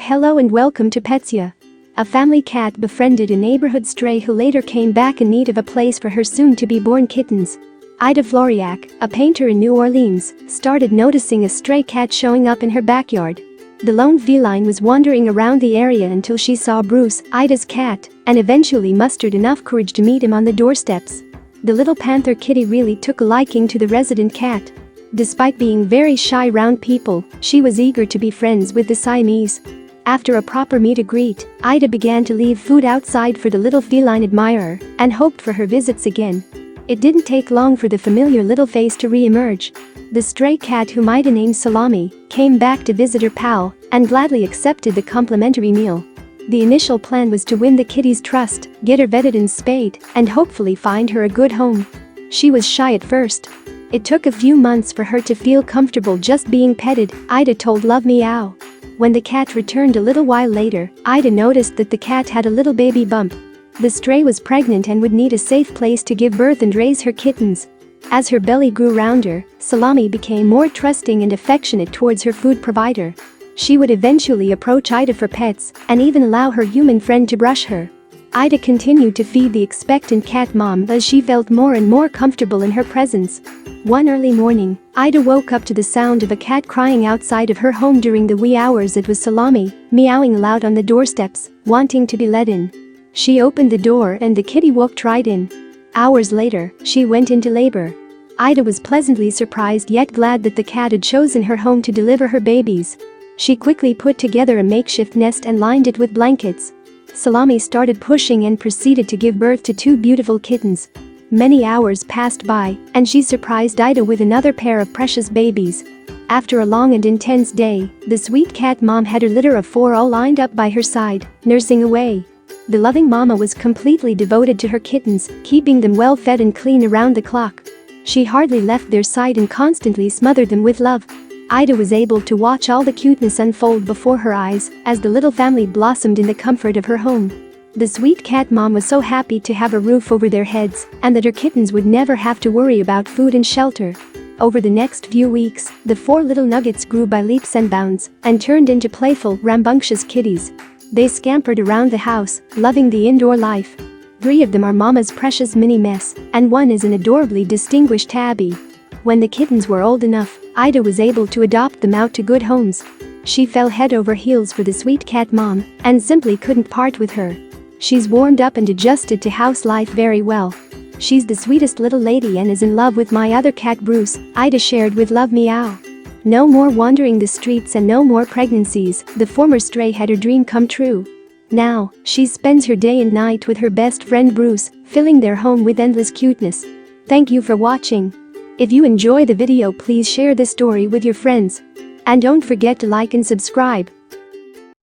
Hello and welcome to Petsia. A family cat befriended a neighborhood stray who later came back in need of a place for her soon-to-be-born kittens. Ida Floriak, a painter in New Orleans, started noticing a stray cat showing up in her backyard. The lone feline was wandering around the area until she saw Bruce, Ida's cat, and eventually mustered enough courage to meet him on the doorsteps. The little panther kitty really took a liking to the resident cat. Despite being very shy around people, she was eager to be friends with the Siamese. After a proper meet-and-greet, Ida began to leave food outside for the little feline admirer and hoped for her visits again. It didn't take long for the familiar little face to re-emerge. The stray cat, whom Ida named Salami, came back to visit her pal and gladly accepted the complimentary meal. The initial plan was to win the kitty's trust, get her vetted and spayed, and hopefully find her a good home. She was shy at first. It took a few months for her to feel comfortable just being petted, Ida told Love Meow. When the cat returned a little while later, Ida noticed that the cat had a little baby bump. The stray was pregnant and would need a safe place to give birth and raise her kittens. As her belly grew rounder, Salami became more trusting and affectionate towards her food provider. She would eventually approach Ida for pets and even allow her human friend to brush her. Ida continued to feed the expectant cat mom as she felt more and more comfortable in her presence. One early morning, Ida woke up to the sound of a cat crying outside of her home during the wee hours. It was Salami, meowing aloud on the doorsteps, wanting to be let in. She opened the door and the kitty walked right in. Hours later, she went into labor. Ida was pleasantly surprised yet glad that the cat had chosen her home to deliver her babies. She quickly put together a makeshift nest and lined it with blankets. Salami started pushing and proceeded to give birth to 2 beautiful kittens. Many hours passed by, and she surprised Ida with another pair of precious babies. After a long and intense day, the sweet cat mom had her litter of 4 all lined up by her side, nursing away. The loving mama was completely devoted to her kittens, keeping them well fed and clean around the clock. She hardly left their side and constantly smothered them with love. Ida was able to watch all the cuteness unfold before her eyes as the little family blossomed in the comfort of her home. The sweet cat mom was so happy to have a roof over their heads and that her kittens would never have to worry about food and shelter. Over the next few weeks, the 4 little nuggets grew by leaps and bounds and turned into playful, rambunctious kitties. They scampered around the house, loving the indoor life. 3 of them are Mama's precious mini mess, and 1 is an adorably distinguished tabby. When the kittens were old enough, Ida was able to adopt them out to good homes. She fell head over heels for the sweet cat mom and simply couldn't part with her. She's warmed up and adjusted to house life very well. She's the sweetest little lady and is in love with my other cat Bruce, Ida shared with Love Meow. No more wandering the streets and no more pregnancies, the former stray had her dream come true. Now, she spends her day and night with her best friend Bruce, filling their home with endless cuteness. Thank you for watching. If you enjoy the video, please share this story with your friends. And don't forget to like and subscribe.